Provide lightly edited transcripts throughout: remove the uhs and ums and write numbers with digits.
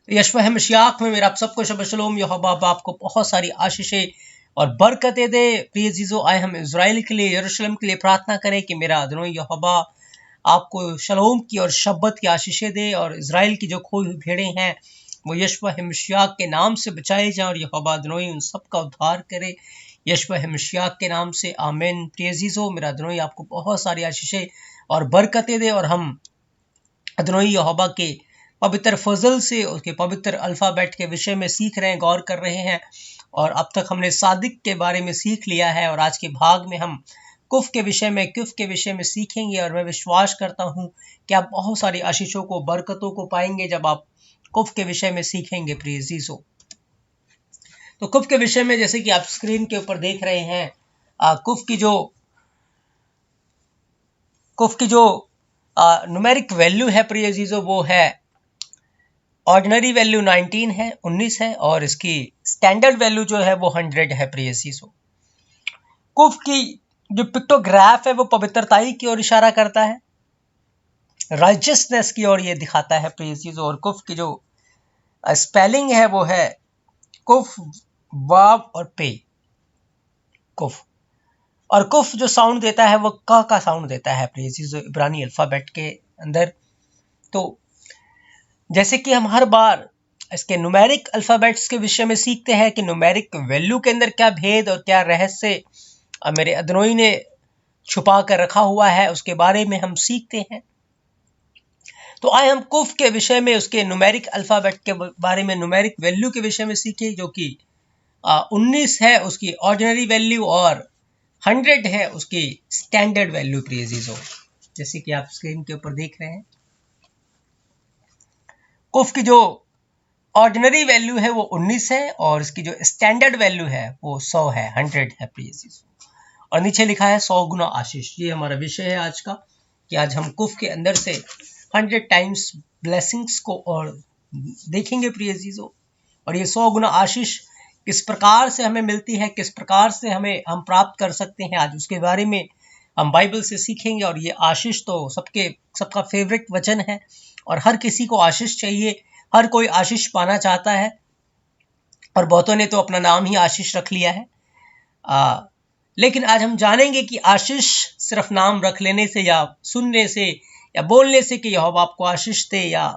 यशवा मशियाक में मेरा आप सबको शब शलोम। यहोवा आपको बहुत सारी आशीषें और बरकतें दे। प्रिय जीजो, आए हम इजराइल के लिए, यरूशलेम के लिए प्रार्थना करें कि मेरा अदनोई यहोवा आपको शलोम की और शब्बत की आशीषें दे, और इजराइल की जो खोई हुई भेड़ें हैं वो यशवा मशियाक के नाम से बचाए जाएं, और यहोवा अदनोई उन सब का उद्धार करे यशवा मशियाक के नाम से, आमीन। प्रिय जीजो, मेरा अदनोई आपको बहुत सारी आशीषें और बरकतें दे, और हम अदनोई यहोवा के पवित्र फजल से उसके पवित्र अल्फाबेट के विषय में सीख रहे हैं, गौर कर रहे हैं। और अब तक हमने सादिक के बारे में सीख लिया है, और आज के भाग में हम कुफ के विषय में सीखेंगे। और मैं विश्वास करता हूं कि आप बहुत सारी आशीषों को, बरकतों को पाएंगे जब आप कुफ के विषय में सीखेंगे। प्रिय जीजो, तो कुफ के विषय में जैसे कि आप स्क्रीन के ऊपर देख रहे हैं, कुफ की जो न्यूमेरिक वैल्यू है प्रिय जीजो, वो है ऑर्डिनरी वैल्यू 19 है, और इसकी स्टैंडर्ड वैल्यू जो है वो 100 है। प्रिय जीजो, कुफ की जो पिक्टोग्राफ है वो पवित्रताई की ओर इशारा करता है, राइचियसनेस की ओर ये दिखाता है। प्रिय जीजो, और कुफ की जो स्पेलिंग है वो है कुफ, वाव और पे। कुफ और कुफ जो साउंड देता है वो क का साउंड देता है प्रिय जीजो, इब्रानी अल्फाबेट के अंदर। तो जैसे कि हम हर बार इसके न्यूमेरिक अल्फाबेट्स के विषय में सीखते हैं कि न्यूमेरिक वैल्यू के अंदर क्या भेद और क्या रहस्य मेरे अदनोई ने छुपा कर रखा हुआ है, उसके बारे में हम सीखते हैं। तो आए हम कुफ के विषय में, उसके न्यूमेरिक अल्फाबेट के बारे में, न्यूमेरिक वैल्यू के विषय में सीखे, जो कि 19 है उसकी ऑर्डिनरी वैल्यू, और 100 है उसकी स्टैंडर्ड वैल्यू। प्रिय जीजो, जैसे कि आप स्क्रीन के ऊपर देख रहे हैं, कुफ की जो ऑर्डिनरी वैल्यू है वो 19 है, और इसकी जो स्टैंडर्ड वैल्यू है वो 100 है, 100 है। प्रिय जीजो, और नीचे लिखा है 100 गुना आशीष। ये हमारा विषय है आज का, कि आज हम कुफ के अंदर से 100 टाइम्स ब्लेसिंग्स को और देखेंगे प्रिय जीजो। और ये 100 गुना आशीष किस प्रकार से हमें मिलती है, किस प्रकार से हम प्राप्त कर सकते हैं, आज उसके बारे में हम बाइबल से सीखेंगे। और ये आशीष तो सबका फेवरेट वचन है, और हर किसी को आशीष चाहिए, हर कोई आशीष पाना चाहता है, और बहुतों ने तो अपना नाम ही आशीष रख लिया है। लेकिन आज हम जानेंगे कि आशीष सिर्फ नाम रख लेने से, या सुनने से, या बोलने से कि यहोवा आपको आशीष दे, या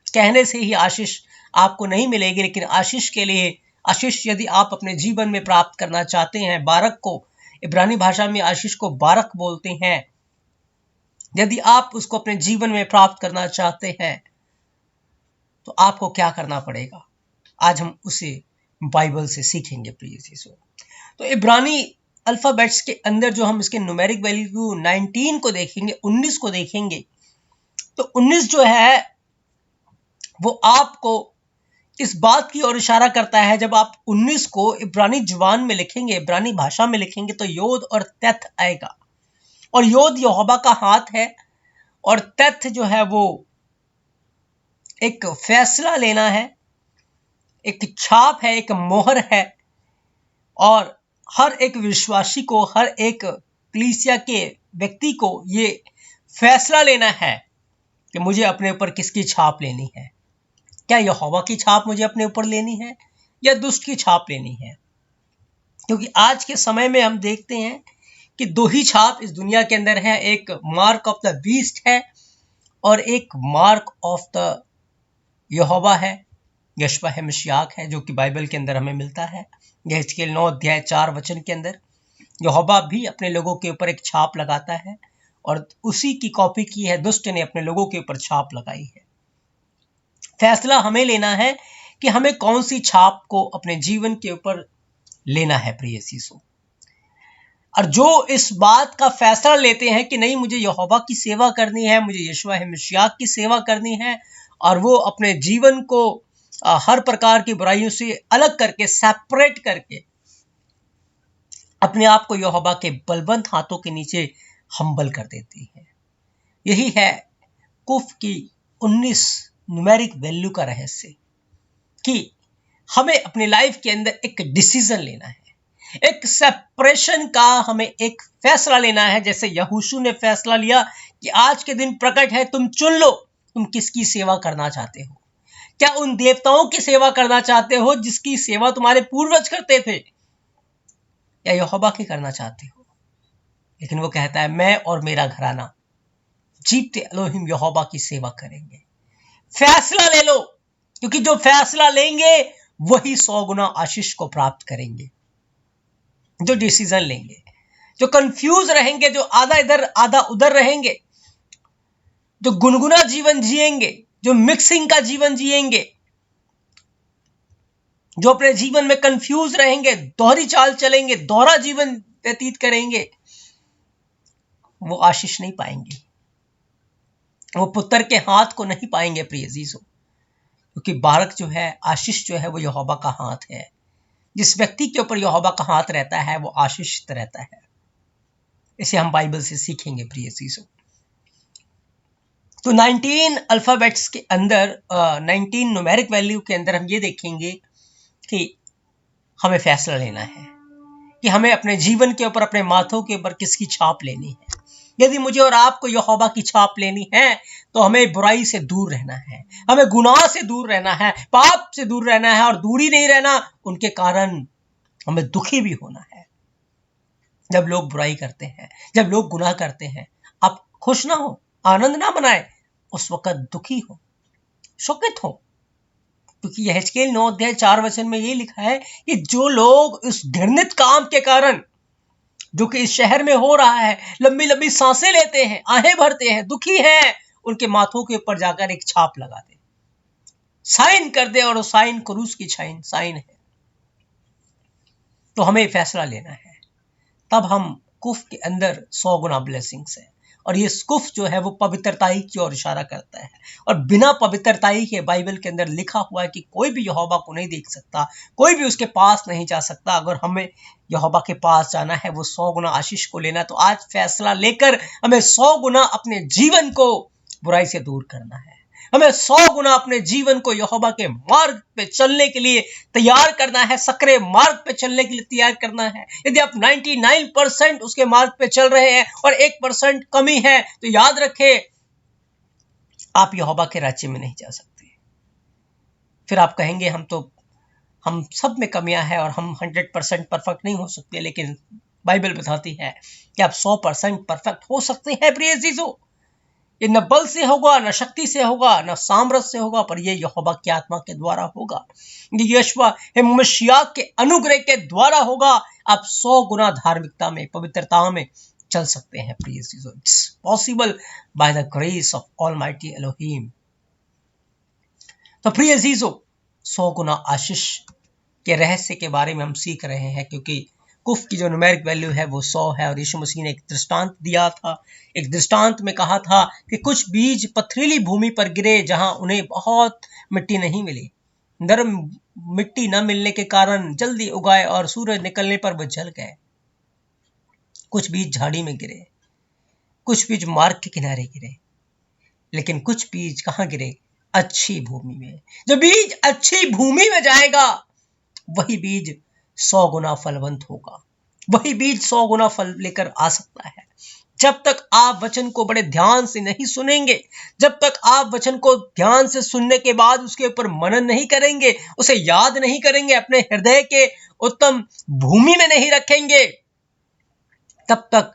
कहने से ही आशीष आपको नहीं मिलेगी। लेकिन आशीष के लिए, आशीष यदि आप अपने जीवन में प्राप्त करना चाहते हैं, बारक को इब्रानी भाषा में आशीष को बारक बोलते हैं, यदि आप उसको अपने जीवन में प्राप्त करना चाहते हैं तो आपको क्या करना पड़ेगा, आज हम उसे बाइबल से सीखेंगे। प्रिय जीसो, तो इब्रानी अल्फाबेट्स के अंदर जो हम इसके न्यूमेरिक वैल्यू 19 को देखेंगे, 19 को देखेंगे, तो 19 जो है वो आपको इस बात की ओर इशारा करता है, जब आप 19 को इब्रानी जुबान में लिखेंगे, इब्रानी भाषा में लिखेंगे, तो योद और तथ आएगा। और योद यहोवा का हाथ है, और तथ जो है वो एक फैसला लेना है, एक छाप है, एक मोहर है। और हर एक विश्वासी को, हर एक कलीसिया के व्यक्ति को ये फैसला लेना है कि मुझे अपने ऊपर किसकी छाप लेनी है। क्या यहोवा की छाप मुझे अपने ऊपर लेनी है, या दुष्ट की छाप लेनी है? क्योंकि आज के समय में हम देखते हैं कि दो ही छाप इस दुनिया के अंदर है, एक मार्क ऑफ द बीस्ट है, और एक मार्क ऑफ द यहोवा है, यशवा मशियाक है, जो कि बाइबल के अंदर हमें मिलता है। यहेजकेल 9 अध्याय 4 वचन के अंदर यहोवा भी अपने लोगों के ऊपर एक छाप लगाता है, और उसी की कॉपी की है दुष्ट ने, अपने लोगों के ऊपर छाप लगाई है। फैसला हमें लेना है कि हमें कौन सी छाप को अपने जीवन के ऊपर लेना है। प्रिय सीसो, और जो इस बात का फैसला लेते हैं कि नहीं, मुझे यहोवा की सेवा करनी है, मुझे यशवा मशियाक की सेवा करनी है, और वो अपने जीवन को हर प्रकार की बुराइयों से अलग करके, सेपरेट करके, अपने आप को यहोवा के बलवंत हाथों के नीचे हम्बल कर देती है। यही है कुफ की 19 न्यूमेरिक वैल्यू का रहस्य, कि हमें अपनी लाइफ के अंदर एक डिसीजन लेना है, एक सेपरेशन का हमें एक फैसला लेना है। जैसे यहोशू ने फैसला लिया कि आज के दिन प्रकट है, तुम चुन लो तुम किसकी सेवा करना चाहते हो। क्या उन देवताओं की सेवा करना चाहते हो जिसकी सेवा तुम्हारे पूर्वज करते थे, या यहोवा की करना चाहते हो? लेकिन वो कहता है मैं और मेरा घराना जीते एलोहिम यहोवा की सेवा करेंगे। फैसला ले लो, क्योंकि जो फैसला लेंगे वही 100 गुना आशीष को प्राप्त करेंगे। जो डिसीजन लेंगे, जो कंफ्यूज रहेंगे, जो आधा इधर आधा उधर रहेंगे, जो गुनगुना जीवन जिएंगे, जो मिक्सिंग का जीवन जिएंगे, जो अपने जीवन में कंफ्यूज रहेंगे, दोहरी चाल चलेंगे, दोहरा जीवन व्यतीत करेंगे, वो आशीष नहीं पाएंगे, वो पुत्र के हाथ को नहीं पाएंगे प्रिय अजीजों। क्योंकि बारक जो है, आशीष जो है, वो यहोवा का हाथ है। जिस व्यक्ति के ऊपर यहोवा का हाथ रहता है वो आशीषित रहता है। इसे हम बाइबल से सीखेंगे प्रिय अजीजों। तो 19 अल्फाबेट्स के अंदर 19 न्यूमेरिक वैल्यू के अंदर हम ये देखेंगे कि हमें फैसला लेना है कि हमें अपने जीवन के ऊपर, अपने माथों के ऊपर किसकी छाप लेनी है। यदि मुझे और आपको यहोवा की छाप लेनी है तो हमें बुराई से दूर रहना है, हमें गुनाह से दूर रहना है, पाप से दूर रहना है, और दूर ही नहीं रहना, उनके कारण हमें दुखी भी होना है। जब लोग बुराई करते हैं, जब लोग गुनाह करते हैं, आप खुश ना हो, आनंद ना मनाए, उस वक्त दुखी हो, शोकित हो। क्योंकि यहेजकेल 9 अध्याय 4 वचन में ये लिखा है कि जो लोग इस घृणित काम के कारण जो कि इस शहर में हो रहा है, लंबी लंबी सांसें लेते हैं, आहें भरते हैं, दुखी हैं, उनके माथों के ऊपर जाकर एक छाप लगा दे, साइन कर दे, और वो साइन क्रूस की साइन है। तो हमें फैसला लेना है, तब हम कुफ के अंदर 100 गुना ब्लेसिंग्स है। और ये कुफ जो है वो पवित्रताई की ओर इशारा करता है, और बिना पवित्रताई के बाइबल के अंदर लिखा हुआ है कि कोई भी यहोवा को नहीं देख सकता, कोई भी उसके पास नहीं जा सकता। अगर हमें यहोवा के पास जाना है, वो 100 गुना आशीष को लेना, तो आज फैसला लेकर हमें 100 गुना अपने जीवन को बुराई से दूर करना है। हमें 100 गुना अपने जीवन को यहोवा के मार्ग पे चलने के लिए तैयार करना है, सकरे मार्ग पे चलने के लिए तैयार करना है। यदि आप 99% उसके मार्ग पे चल रहे हैं और 1% कमी है, तो याद रखें आप यहोवा के राज्य में नहीं जा सकते। फिर आप कहेंगे हम सब में कमियां हैं और हम 100% परफेक्ट नहीं हो सकते, लेकिन बाइबल बताती है कि आप 100% परफेक्ट हो सकते हैं प्रिय अजीजों। ये न बल से होगा, न शक्ति से होगा, न सामर्थ से होगा, पर ये यहोवा की आत्मा के द्वारा होगा, ये यीशु मसीह के अनुग्रह के द्वारा होगा। आप 100 गुना धार्मिकता में, पवित्रता में चल सकते हैं प्रिय अजीजों। It's possible by the grace of almighty Elohim. तो प्रिय अजीजों, 100 गुना आशीष के रहस्य के बारे में हम सीख रहे हैं, क्योंकि कुफ की जो न्यूमेरिक वैल्यू है वो 100 है। और यीशु मसीह ने एक दृष्टांत दिया था, एक दृष्टांत में कहा था कि कुछ बीज पथरीली भूमि पर गिरे जहां उन्हें बहुत मिट्टी नहीं मिली। नरम मिट्टी न मिलने के कारण जल्दी उगाए और सूरज निकलने पर वो जल गए। कुछ बीज झाड़ी में गिरे, कुछ बीज मार्ग के किनारे गिरे, लेकिन कुछ बीज कहाँ गिरे? अच्छी भूमि में। जो बीज अच्छी भूमि में जाएगा वही बीज 100 गुना फलवंत होगा, वही बीज 100 गुना फल लेकर आ सकता है। जब तक आप वचन को बड़े ध्यान से नहीं सुनेंगे, जब तक आप वचन को ध्यान से सुनने के बाद उसके ऊपर मनन नहीं करेंगे, उसे याद नहीं करेंगे, अपने हृदय के उत्तम भूमि में नहीं रखेंगे, तब तक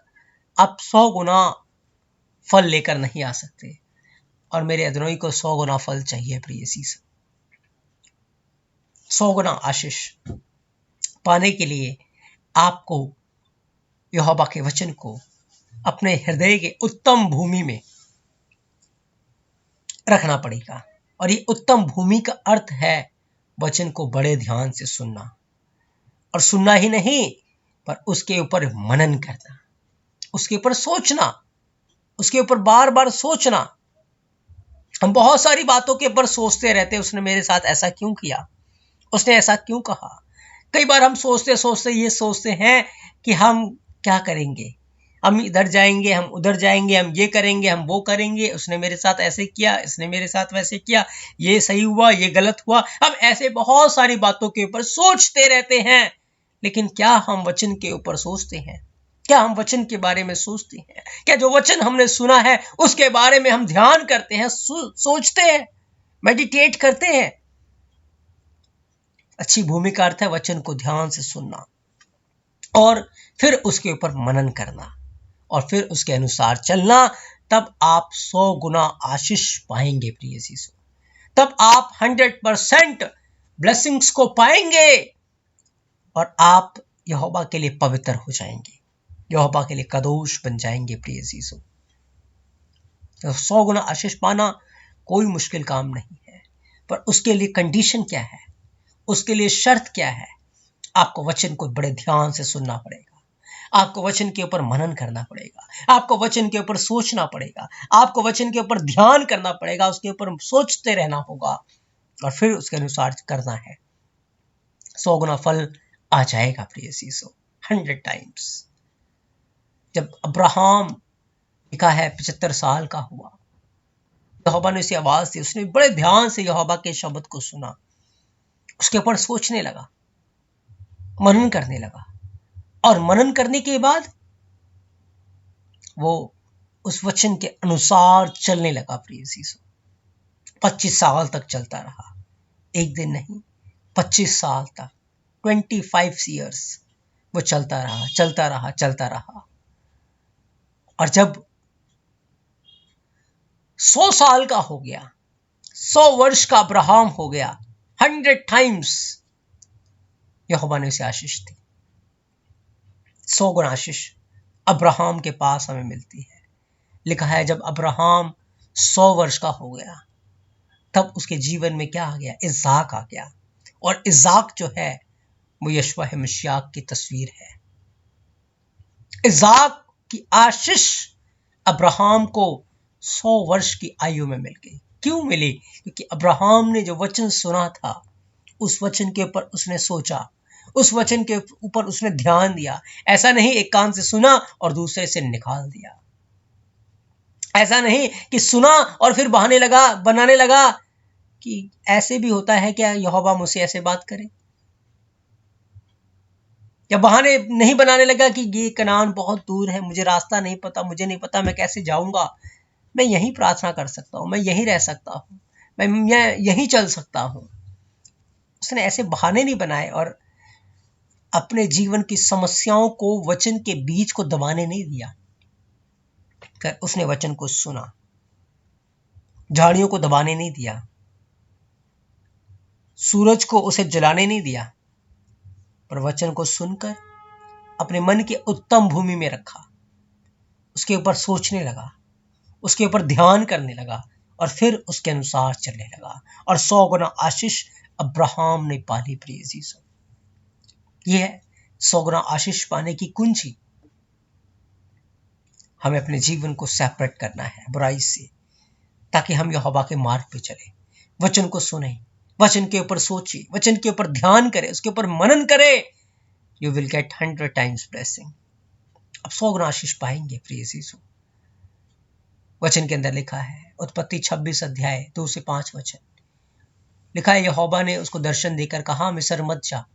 आप 100 गुना फल लेकर नहीं आ सकते। और मेरे अदनोई को 100 गुना फल चाहिए प्रिय अजीज। 100 गुना आशीष पाने के लिए आपको यहोवा के वचन को अपने हृदय के उत्तम भूमि में रखना पड़ेगा। और ये उत्तम भूमि का अर्थ है वचन को बड़े ध्यान से सुनना, और सुनना ही नहीं पर उसके ऊपर मनन करना, उसके ऊपर सोचना, उसके ऊपर बार बार सोचना। हम बहुत सारी बातों के ऊपर सोचते रहते हैं, उसने मेरे साथ ऐसा क्यों किया, उसने ऐसा क्यों कहा। कई बार हम सोचते सोचते ये सोचते हैं कि हम क्या करेंगे, हम इधर जाएंगे, हम उधर जाएंगे, हम ये करेंगे, हम वो करेंगे, उसने मेरे साथ ऐसे किया, इसने मेरे साथ वैसे किया, ये सही हुआ, ये गलत हुआ। हम ऐसे बहुत सारी बातों के ऊपर सोचते रहते हैं, लेकिन क्या हम वचन के ऊपर सोचते हैं? क्या हम वचन के बारे में सोचते हैं? क्या जो वचन हमने सुना है उसके बारे में हम ध्यान करते हैं, सोचते हैं? मेडिटेट करते हैं। अच्छी भूमि का अर्थ है वचन को ध्यान से सुनना और फिर उसके ऊपर मनन करना और फिर उसके अनुसार चलना। तब आप 100 गुना आशीष पाएंगे प्रिय यीशु। तब आप 100% ब्लेसिंग्स को पाएंगे और आप यहोवा के लिए पवित्र हो जाएंगे, यहोवा के लिए कदोश बन जाएंगे प्रिय यीशु। तो 100 गुना आशीष पाना कोई मुश्किल काम नहीं है, पर उसके लिए कंडीशन क्या है, उसके लिए शर्त क्या है? आपको वचन को बड़े ध्यान से सुनना पड़ेगा, आपको वचन के ऊपर मनन करना पड़ेगा, आपको वचन के ऊपर सोचना पड़ेगा, आपको वचन के ऊपर ध्यान करना पड़ेगा, उसके ऊपर सोचते रहना होगा और फिर उसके अनुसार करना है। 100 गुना फल आ जाएगा प्रिय यीशु, 100 टाइम्स। जब अब्राहम लिखा है 75 साल का हुआ, यहोवा ने उसे आवाज दी, उसने बड़े ध्यान से यहोवा के शब्द को सुना, उसके ऊपर सोचने लगा, मनन करने लगा और मनन करने के बाद वो उस वचन के अनुसार चलने लगा प्रिय यीशु। 25 साल तक चलता रहा, एक दिन नहीं, 25 साल तक, 25 ईयर्स वो चलता रहा, चलता रहा, चलता रहा। और जब 100 साल का हो गया, 100 वर्ष का अब्राहम हो गया, 100 टाइम्स यहोवा ने उसे आशीष दी। 100 गुना आशीष अब्राहम के पास हमें मिलती है। लिखा है जब अब्राहम 100 वर्ष का हो गया तब उसके जीवन में क्या आ गया? इज़ाक आ गया। और इज़ाक जो है वो यशवा मसीह की तस्वीर है। इज़ाक की आशीष अब्राहम को 100 वर्ष की आयु में मिल गई। क्यों मिली? क्योंकि अब्राहम ने जो वचन सुना था उस वचन के ऊपर उसने सोचा, उस वचन के ऊपर उसने ध्यान दिया। ऐसा नहीं एक कान से सुना और दूसरे से निकाल दिया। ऐसा नहीं कि सुना और फिर बनाने लगा कि ऐसे भी होता है क्या यहोवा मुझसे ऐसे बात करे, या बहाने नहीं बनाने लगा कि ये कनान बहुत दूर है, मुझे रास्ता नहीं पता, मुझे नहीं पता मैं कैसे जाऊंगा, मैं यहीं प्रार्थना कर सकता हूं, मैं यहीं रह सकता हूं, मैं यहीं चल सकता हूं। उसने ऐसे बहाने नहीं बनाए और अपने जीवन की समस्याओं को वचन के बीज को दबाने नहीं दिया। उसने वचन को सुना, झाड़ियों को दबाने नहीं दिया, सूरज को उसे जलाने नहीं दिया, पर वचन को सुनकर अपने मन के उत्तम भूमि में रखा, उसके ऊपर सोचने लगा, उसके ऊपर ध्यान करने लगा और फिर उसके अनुसार चलने लगा और 100 गुना आशीष अब्राहम ने पाली प्रिय यीशु। यह है 100 गुना आशीष पाने की कुंजी। हमें अपने जीवन को सेपरेट करना है बुराई से, ताकि हम यहोवा के मार्ग पे चले, वचन को सुने, वचन के ऊपर सोचे, वचन के ऊपर ध्यान करे, उसके ऊपर मनन करे। You will get 100 times blessing. अब 100 गुना आशीष पाएंगे प्रिय यीशु। वचन के अंदर लिखा है, उत्पत्ति 26 अध्याय 2 से 5 वचन लिखा है, यहोवा ने उसको दर्शन देकर कहा, मिस्र मत जा,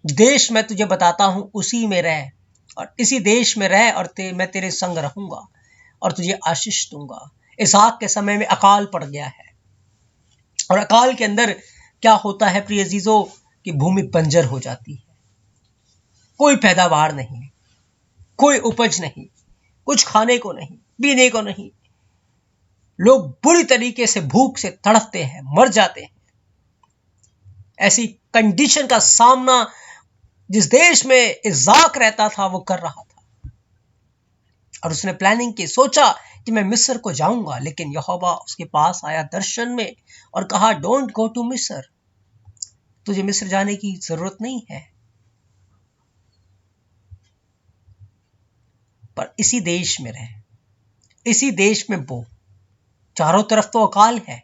देश मैं तुझे बताता हूं उसी में रह और इसी देश में रह और मैं तेरे संग रहूंगा और तुझे आशीष दूंगा। इसहाक के समय में अकाल पड़ गया है और अकाल के अंदर क्या होता है प्रिय अजीजों कि भूमि बंजर हो जाती है, कोई पैदावार नहीं, कोई उपज नहीं, कुछ खाने को नहीं, पीने को नहीं, लोग बुरी तरीके से भूख से तड़पते हैं, मर जाते हैं। ऐसी कंडीशन का सामना जिस देश में इज़ाक रहता था वो कर रहा था और उसने प्लानिंग की, सोचा कि मैं मिस्र को जाऊंगा, लेकिन यहोवा उसके पास आया दर्शन में और कहा, डोंट गो टू मिस्र, तुझे मिस्र जाने की जरूरत नहीं है, पर इसी देश में रह, इसी देश में बो। चारों तरफ तो अकाल है,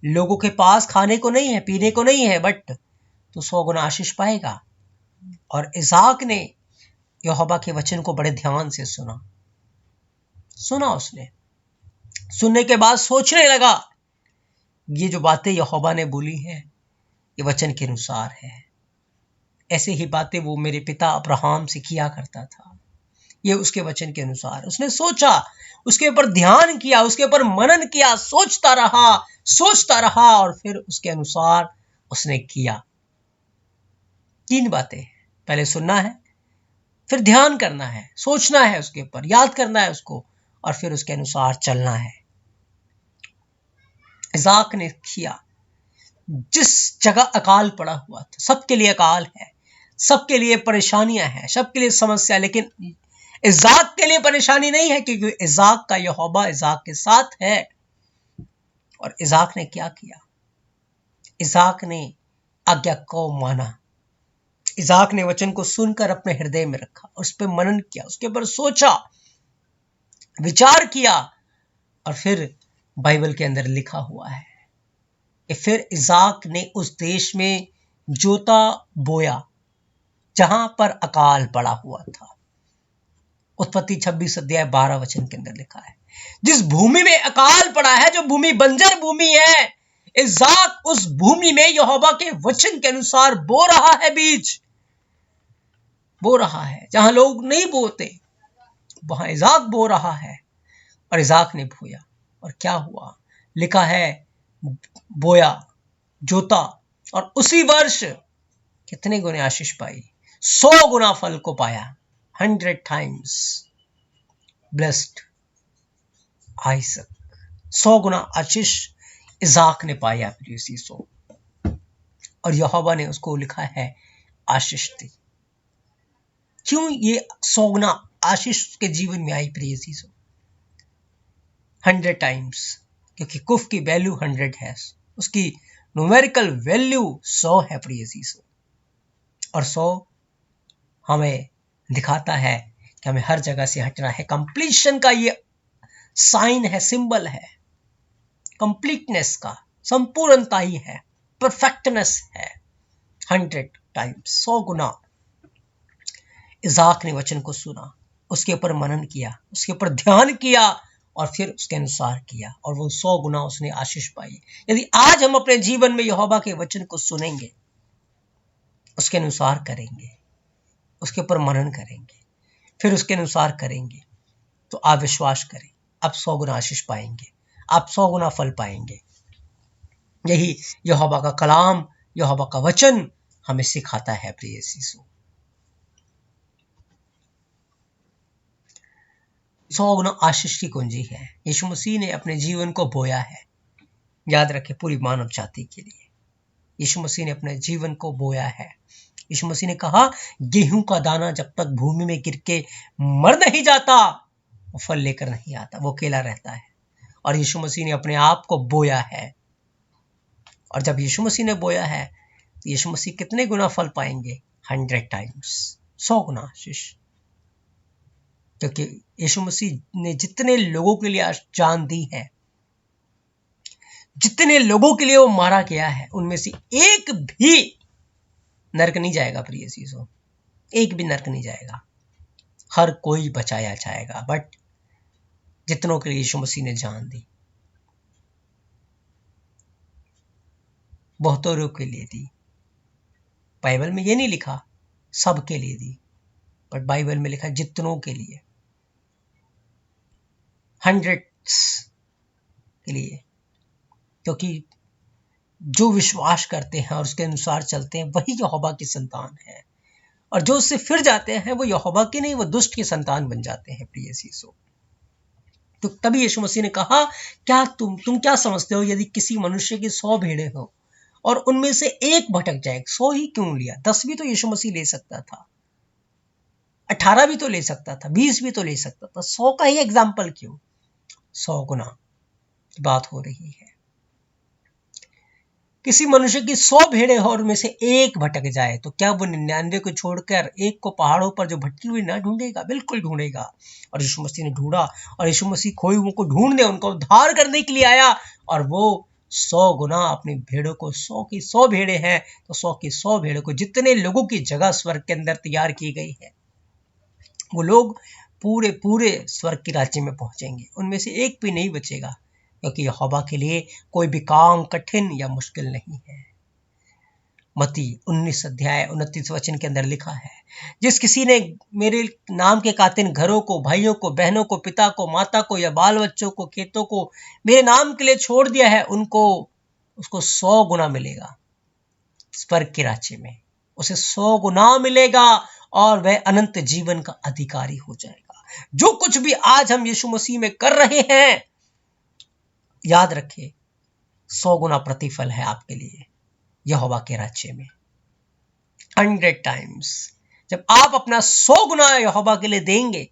लोगों के पास खाने को नहीं है, पीने को नहीं है, बट तो 100 गुना आशीष पाएगा। और इज़ाक ने यहोवा के वचन को बड़े ध्यान से सुना उसने, सुनने के बाद सोचने लगा, ये जो बातें यहोवा ने बोली है ये वचन के अनुसार है। ऐसे ही बातें वो मेरे पिता अब्राहम से किया करता था, ये उसके वचन के अनुसार। उसने सोचा, उसके ऊपर ध्यान किया, उसके ऊपर मनन किया, सोचता रहा और फिर उसके अनुसार उसने किया। 3 बातें, पहले सुनना है, फिर ध्यान करना है, सोचना है उसके ऊपर, याद करना है उसको, और फिर उसके अनुसार चलना है। इज़ाक ने किया। जिस जगह अकाल पड़ा हुआ था, सबके लिए अकाल है, सबके लिए परेशानियां हैं, सबके लिए समस्या, लेकिन इज़ाक के लिए परेशानी नहीं है, क्योंकि इज़ाक का यहोवा इज़ाक के साथ है। और इज़ाक ने क्या किया? इज़ाक ने आज्ञा को माना। इज़ाक ने वचन को सुनकर अपने हृदय में रखा, उस पर मनन किया, उसके ऊपर सोचा, विचार किया, और फिर बाइबल के अंदर लिखा हुआ है कि फिर इज़ाक ने उस देश में जोता बोया जहां पर अकाल पड़ा हुआ था। उत्पत्ति 26 अध्याय 12 वचन के अंदर लिखा है, जिस भूमि में अकाल पड़ा है, जो भूमि बंजर भूमि है, इज़ाक उस भूमि में यहोवा के वचन के अनुसार बो रहा है, बीज बो रहा है। जहां लोग नहीं बोते वहां इज़ाक बो रहा है, और इज़ाक ने बोया, और क्या हुआ? लिखा है बोया, जोता, और उसी वर्ष कितने गुने आशीष पाई? 100 गुना फल को पाया। 100 टाइम्स ब्लेस्ड आइसक। 100 गुना आशीष इज़ाक ने पाया प्रिय सीसो, और यहोवा ने उसको लिखा है आशीष दी। क्यों ये 100 गुना आशीष के जीवन में आई प्रिय सीसो? 100 टाइम्स, क्योंकि कुफ की वैल्यू 100 है, उसकी न्यूमेरिकल वैल्यू 100 है प्रिय सीसो। और 100 हमें दिखाता है कि हमें हर जगह से हटना है। कंप्लीशन का ये साइन है, सिंबल है, कंप्लीटनेस का, संपूर्णता ही है, परफेक्टनेस है। 100 टाइम्स, 100 गुना। इज़ाक ने वचन को सुना, उसके ऊपर मनन किया, उसके ऊपर ध्यान किया, और फिर उसके अनुसार किया, और वो 100 गुना उसने आशीष पाई। यदि आज हम अपने जीवन में यहोवा के वचन को सुनेंगे, उसके अनुसार करेंगे, उसके ऊपर मनन करेंगे, फिर उसके अनुसार करेंगे, तो आप विश्वास करें, आप 100 गुना आशीष पाएंगे, आप 100 गुना फल पाएंगे। यही यहोवा का कलाम, यहोवा का वचन हमें सिखाता है प्रिय सीसो। 100 गुना आशीष की कुंजी है। यीशु मसीह ने अपने जीवन को बोया है, याद रखें, पूरी मानव जाति के लिए। यीशु मसीह ने अपने जीवन को बोया है। यीशु मसीह ने कहा, गेहूं का दाना जब तक भूमि में गिर के मर नहीं जाता, वो फल लेकर नहीं आता, वो अकेला रहता है। और यीशु मसीह ने अपने आप को बोया है, और जब यीशु मसीह ने बोया है, तो यीशु मसीह कितने गुना फल पाएंगे? 100 टाइम्स, 100 गुना आशीष। क्योंकि यीशु मसीह ने जितने लोगों के लिए जान दी है, जितने लोगों के लिए वो मारा गया है, उनमें से एक भी नरक नहीं जाएगा प्रिय सीसो, एक भी नरक नहीं जाएगा, हर कोई बचाया जाएगा। बट जितनों के लिए यीशु मसीह ने जान दी, बहुतों के लिए दी। बाइबल में ये नहीं लिखा सबके लिए दी, बट बाइबल में लिखा जितनों के लिए, हंड्रेड्स के लिए। क्योंकि जो विश्वास करते हैं और उसके अनुसार चलते हैं, वही यहोवा की संतान है, और जो उससे फिर जाते हैं वो यहोवा की नहीं, वो दुष्ट की संतान बन जाते हैं प्रिय सीसो। तो तभी यीशु मसीह ने कहा, क्या तुम क्या समझते हो, यदि किसी मनुष्य की 100 भेड़ें हो और उनमें से एक भटक जाए, 100 ही क्यों लिया, 10 भी तो यीशु मसीह ले सकता था, 18 भी तो ले सकता था, 20 भी तो ले सकता था, 100 का ही एग्जाम्पल क्यों? 100 गुना की बात हो रही है। किसी मनुष्य की 100 भेड़ें हो और उनमें से एक भटक जाए, तो क्या वो 99 को छोड़कर एक को पहाड़ों पर जो भटकी हुई ना ढूंढेगा? बिल्कुल ढूंढेगा। और यीशु मसीह ने ढूंढा, और यीशु मसीह खोए हुओं को ढूंढने, उनको उद्धार करने के लिए आया, और वो 100 गुना अपनी भेड़ों को, 100 की 100 भेड़ें हैं तो 100 की 100 भेड़ों को, जितने लोगों की जगह स्वर्ग के अंदर तैयार की गई है, वो लोग पूरे पूरे स्वर्ग के राज्य में पहुंचेंगे, उनमें से एक भी नहीं बचेगा, क्योंकि यहोवा के लिए कोई भी काम कठिन या मुश्किल नहीं है। मत्ती 19 अध्याय 29 वचन के अंदर लिखा है, जिस किसी ने मेरे नाम के खातिर घरों को, भाइयों को, बहनों को, पिता को, माता को या बाल बच्चों को, खेतों को मेरे नाम के लिए छोड़ दिया है, उसको 100 गुना मिलेगा स्वर्ग के राज्य में। उसे 100 गुना मिलेगा और वह अनंत जीवन का अधिकारी हो जाएगा। जो कुछ भी आज हम यीशु मसीह में कर रहे हैं, याद रखिए 100 गुना प्रतिफल है आपके लिए यहोवा के राज्य में। 100 टाइम्स जब आप अपना 100 गुना यहोवा के लिए देंगे,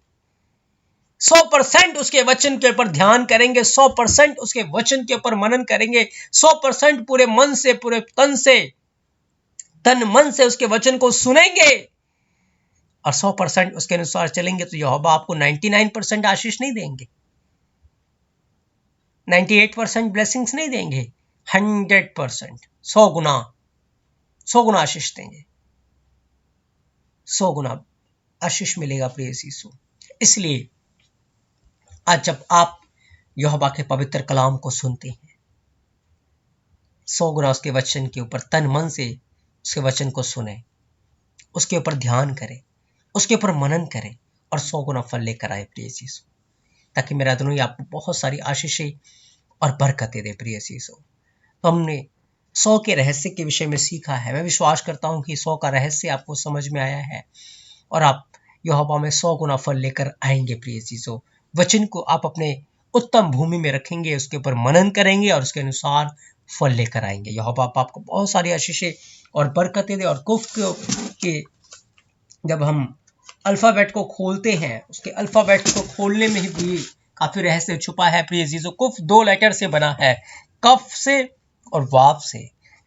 100% उसके वचन के ऊपर ध्यान करेंगे, 100% उसके वचन के ऊपर मनन करेंगे, 100% पूरे मन से, पूरे तन मन से उसके वचन को सुनेंगे और 100% उसके अनुसार चलेंगे, तो यहोवा आपको 99% आशीष नहीं देंगे, 98% ब्लेसिंग्स नहीं देंगे, 100% 100 गुना आशीष देंगे, 100 गुना आशीष मिलेगा प्रिय यीशु। इसलिए आज जब आप यहोवा के पवित्र कलाम को सुनते हैं, 100 गुना उसके वचन के ऊपर तन मन से उसके वचन को सुने, उसके ऊपर ध्यान करें, उसके ऊपर मनन करें और 100 गुना फल लेकर आए प्रिय यीशु, ताकि मेरा दोनों आपको बहुत सारी आशीषें और बरकतें दे प्रिय यीशु। तो हमने 100 के रहस्य के विषय में सीखा है। मैं विश्वास करता हूं कि 100 का रहस्य आपको समझ में आया है और आप यहोवा में 100 गुना फल लेकर आएंगे प्रिय यीशु। वचन को आप अपने उत्तम भूमि में रखेंगे, उसके ऊपर मनन करेंगे और उसके अनुसार फल लेकर आएंगे। यहोवा आपको बहुत सारी आशीषें और बरकतें दे। और कुफ के जब हम अल्फाबेट को खोलते हैं, उसके अल्फाबेट को खोलने में भी काफी रहस्य छुपा है प्रिय यीशु। कुफ 2 लेटर से बना है, कफ से और वाव से।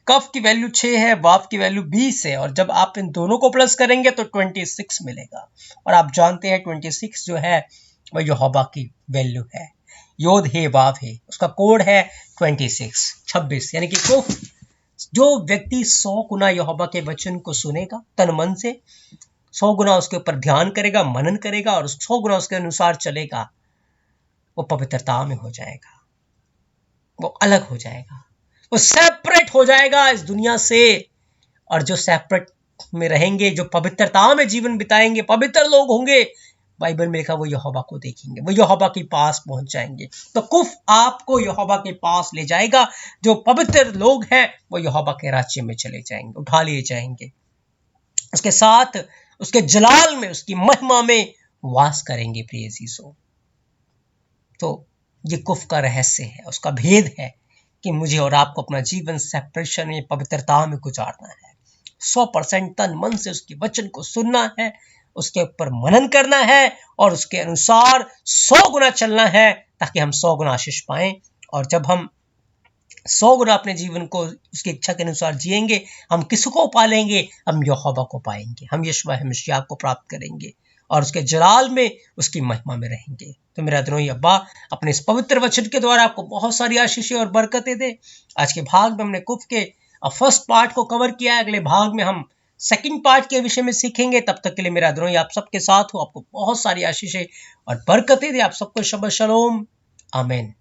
कफ की वैल्यू 6 है, वाव की वैल्यू 20 है और जब आप इन दोनों को प्लस करेंगे तो 26 मिलेगा। और आप जानते हैं 26 जो है वह यहोवा की वैल्यू है, योद है वाव है, उसका कोड है 26। यानी कि कुफ जो व्यक्ति 100 गुना यहोवा के वचन को सुनेगा तन मन से, 100 गुना उसके ऊपर ध्यान करेगा, मनन करेगा और 100 गुना उसके अनुसार चलेगा, वो पवित्रता में हो जाएगा, वो अलग हो जाएगा, वो सेपरेट हो जाएगा इस दुनिया से। और जो सेपरेट में रहेंगे, जो पवित्रता में जीवन बिताएंगे, पवित्र लोग होंगे, बाइबल में लिखा वो यहोवा को देखेंगे, वो यहोवा के पास पहुंच जाएंगे। तो कुफ आपको यहोवा के पास ले जाएगा। जो पवित्र लोग हैं वो यहोवा के राज्य में चले जाएंगे, उठा लिए जाएंगे, उसके साथ उसके जलाल में, उसकी महिमा में वास करेंगे प्रिय यीशु। तो ये कुफ का रहस्य है, उसका भेद है कि मुझे और आपको अपना जीवन सेपरेशन में, पवित्रता में गुजारना है, 100% तन मन से उसके वचन को सुनना है, उसके ऊपर मनन करना है और उसके अनुसार 100 गुना चलना है, ताकि हम 100 गुना आशीष पाएं। और जब हम 100 गुना अपने जीवन को उसकी इच्छा के अनुसार जिएंगे, हम किसको पालेंगे? हम यहोवा को पाएंगे, हम यीशु मसीह को प्राप्त करेंगे और उसके जलाल में, उसकी महिमा में रहेंगे। तो मेरा द्रोही अब्बा अपने इस पवित्र वचन के द्वारा आपको बहुत सारी आशीषें और बरकतें दे। आज के भाग में हमने कुफ के फर्स्ट पार्ट को कवर किया है, अगले भाग में हम सेकंड पार्ट के विषय में सीखेंगे। तब तक के लिए मेरा द्रोही आप सबके साथ हो, आपको बहुत सारी आशीषें और बरकतें दे। आप सबको शब्द शलोम, आमीन।